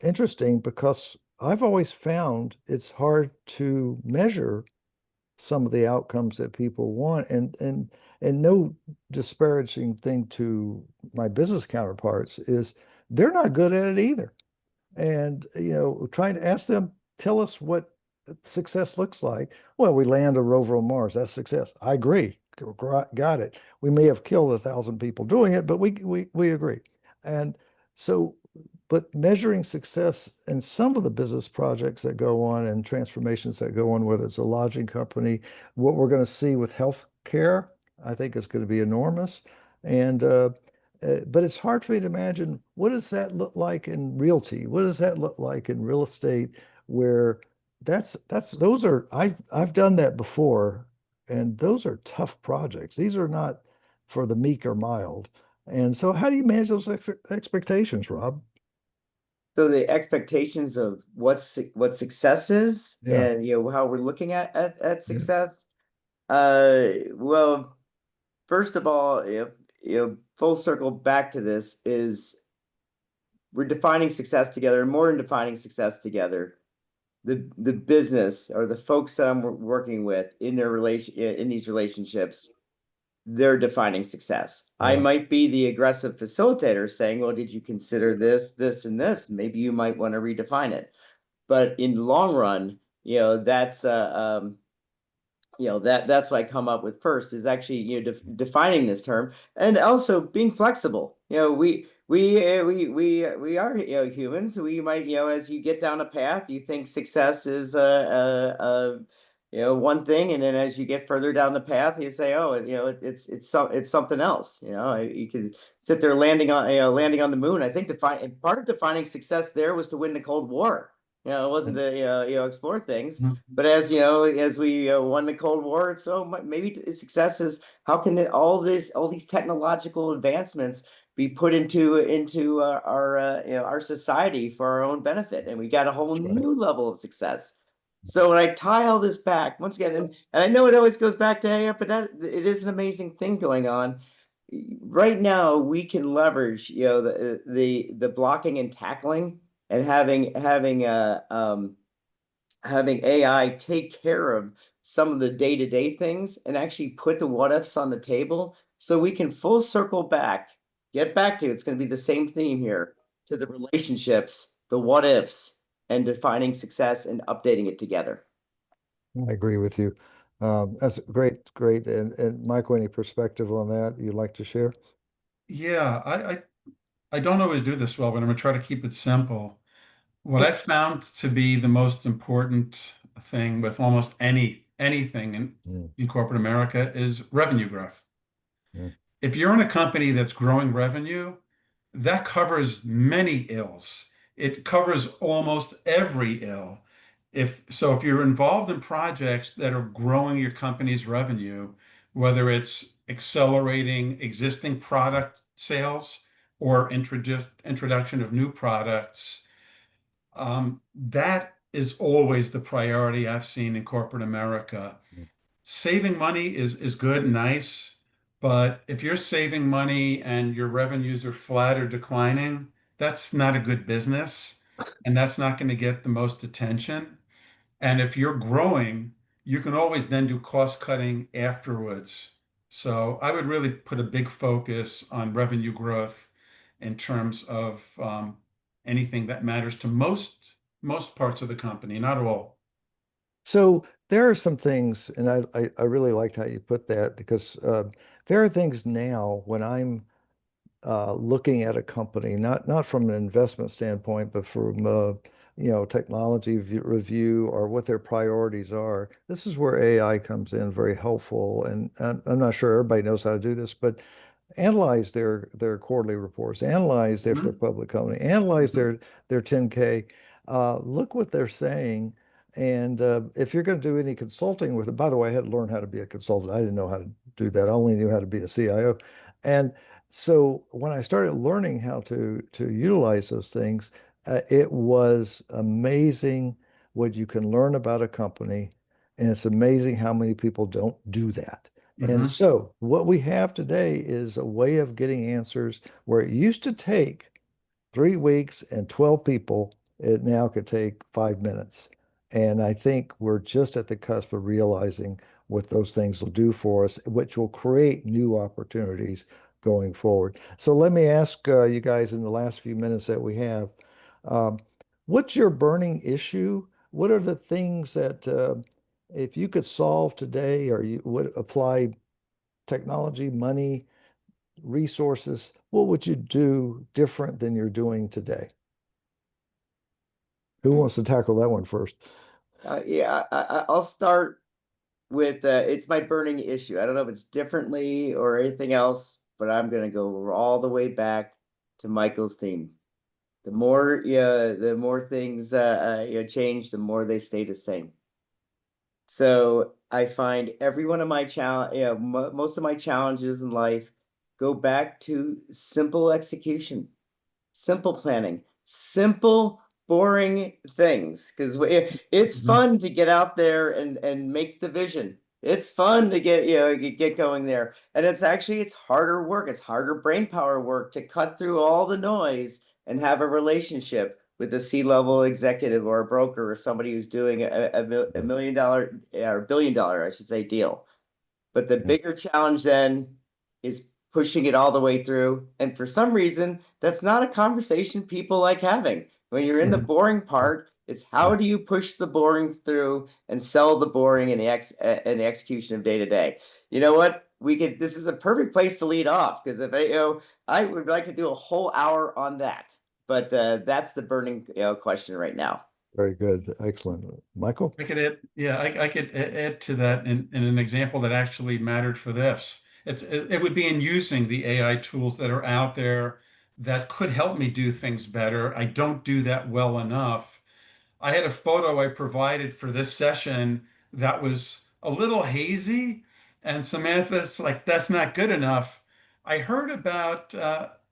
interesting because I've always found it's hard to measure some of the outcomes that people want, and no disparaging thing to my business counterparts is they're not good at it either. And trying to ask them, tell us what success looks like. Well, we land a rover on Mars. That's success. I agree. Got it. We may have killed 1,000 people doing it, but we agree. And so, but measuring success in some of the business projects that go on and transformations that go on, whether it's a lodging company, what we're going to see with healthcare, I think is going to be enormous. And but it's hard for me to imagine what does that look like in realty? What does that look like in real estate? Where those are I've done that before, and those are tough projects. These are not for the meek or mild. And so, how do you manage those expectations, Rob? So the expectations of what success is, Yeah. and how we're looking at Yeah. success. Well, first of all, full circle back to this is we're defining success together, and more than defining success together. The business or the folks that I'm working with in these relationships, they're defining success. I Yeah. might be the aggressive facilitator saying, well, did you consider this, this, and this? Maybe you might want to redefine it. But in the long run, that's that's what I come up with first is actually defining this term and also being flexible. We are humans. We might as you get down a path, you think success is one thing, and then as you get further down the path, you say, oh, it's something else. You could sit there landing on the moon. I think part of defining success there was to win the Cold War. It wasn't to explore things. But as we won the Cold War, so maybe success is how can all these technological advancements be put into our society for our own benefit, and we got a whole new level of success. So when I tie all this back once again, and I know it always goes back to AI, but it is an amazing thing going on. Right now, we can leverage the blocking and tackling and having AI take care of some of the day-to-day things and actually put the what ifs on the table so we can full circle back, get back to it's going to be the same theme here to the relationships, the what ifs, and defining success and updating it together. I agree with you. That's great, great. And Michael, any perspective on that you'd like to share? Yeah, I don't always do this well, but I'm going to try to keep it simple. What I found to be the most important thing with almost anything in corporate America is revenue growth. Mm. If you're in a company that's growing revenue, that covers many ills. It covers almost every ill. If you're involved in projects that are growing your company's revenue, whether it's accelerating existing product sales or introduction of new products, that is always the priority I've seen in corporate America. Mm. Saving money is good and nice, but if you're saving money and your revenues are flat or declining, that's not a good business, and that's not going to get the most attention. And if you're growing, you can always then do cost cutting afterwards. So I would really put a big focus on revenue growth in terms of anything that matters to most parts of the company, not all. So there are some things, and I really liked how you put that because there are things now when I'm looking at a company, not from an investment standpoint, but from technology review or what their priorities are. This is where AI comes in very helpful, and I'm not sure everybody knows how to do this, but analyze their quarterly reports, analyze if they're a public company, analyze their 10K, look what they're saying. And if you're going to do any consulting with it, by the way, I had to learn how to be a consultant. I didn't know how to do that. I only knew how to be a CIO. And so when I started learning how to utilize those things, it was amazing what you can learn about a company, and it's amazing how many people don't do that. And Mm-hmm. so what we have today is a way of getting answers where it used to take 3 weeks and 12 people, it now could take 5 minutes. And I think we're just at the cusp of realizing what those things will do for us, which will create new opportunities going forward. So let me ask you guys in the last few minutes that we have, um, what's your burning issue? What are the things that if you could solve today or you would apply technology, money, resources, what would you do different than you're doing today? Who wants to tackle that one first? Yeah, I'll start with it's my burning issue. I don't know if it's differently or anything else, but I'm gonna go all the way back to Michael's theme. The more things change, the more they stay the same. So I find every one of my most of my challenges in life go back to simple execution, simple planning, simple boring things. Because it's Mhm. fun to get out there and make the vision. It's fun to get going there, and it's harder work. It's harder brain power work to cut through all the noise and have a relationship with a C-level executive or a broker or somebody who's doing a $1 million or $1 billion, I should say, deal. But the Yeah. bigger challenge then is pushing it all the way through. And for some reason, that's not a conversation people like having. When you're in the Mhm. boring part, it's how do you push the boring through and sell the boring in the execution of day to day. You know what? This is a perfect place to lead off because I would like to do a whole hour on that. But that's the burning question right now. Very good. Excellent. Michael? I could add, yeah, I could add to that in an example that actually mattered for this. It would be in using the AI tools that are out there that could help me do things better. I don't do that well enough. I had a photo I provided for this session that was a little hazy, and Samantha's like, that's not good enough. I heard about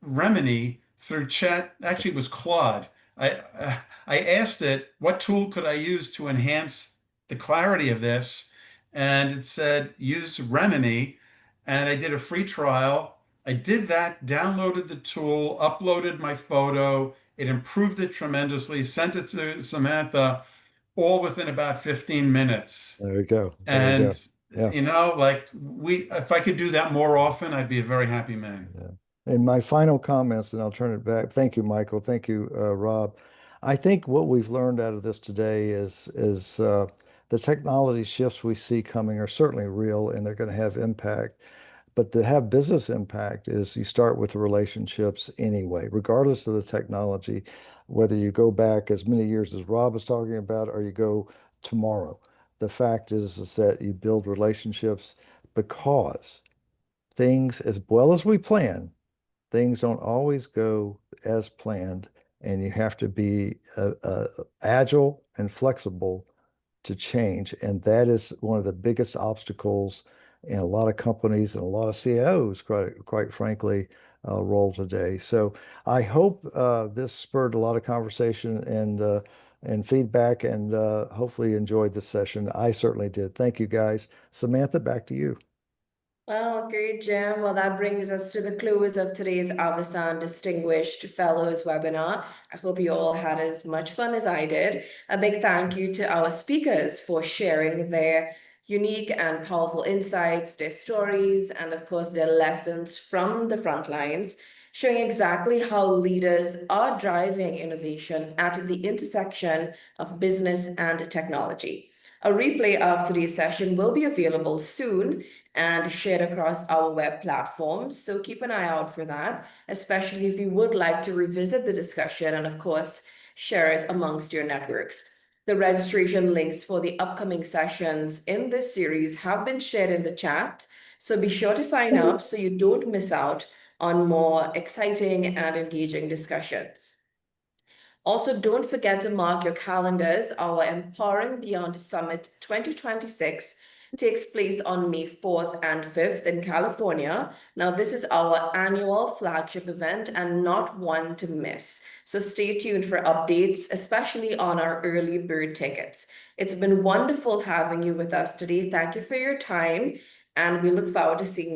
Remini through chat. Actually, it was Claude. I asked it, what tool could I use to enhance the clarity of this? And it said, use Remini. And I did a free trial. I did that, downloaded the tool, uploaded my photo. It improved it tremendously, sent it to Samantha, all within about 15 minutes. There we go. There we And, go. Yeah. like if I could do that more often, I'd be a very happy man. Yeah. And my final comments, and I'll turn it back. Thank you, Michael. Thank you, Rob. I think what we've learned out of this today is the technology shifts we see coming are certainly real and they're going to have impact. But to have business impact is you start with the relationships anyway, regardless of the technology, whether you go back as many years as Rob was talking about or you go tomorrow. The fact is that you build relationships because things, as well as we plan, things don't always go as planned, and you have to be agile and flexible to change. And that is one of the biggest obstacles in a lot of companies and a lot of CIOs, quite frankly, role today. So I hope this spurred a lot of conversation and feedback, and hopefully you enjoyed this session. I certainly did. Thank you, guys. Samantha, back to you. Well, great, Jim. Well, that brings us to the close of today's Avasant Distinguished Fellows webinar. I hope you all had as much fun as I did. A big thank you to our speakers for sharing their unique and powerful insights, their stories, and of course, their lessons from the front lines, showing exactly how leaders are driving innovation at the intersection of business and technology. A replay of today's session will be available soon and shared across our web platforms, so keep an eye out for that, especially if you would like to revisit the discussion and, of course, share it amongst your networks. The registration links for the upcoming sessions in this series have been shared in the chat, so be sure to sign up so you don't miss out on more exciting and engaging discussions. Also, don't forget to mark your calendars. Our Empowering Beyond Summit 2026 takes place on May 4th and 5th in California. Now, this is our annual flagship event and not one to miss. So stay tuned for updates, especially on our early bird tickets. It's been wonderful having you with us today. Thank you for your time, and we look forward to seeing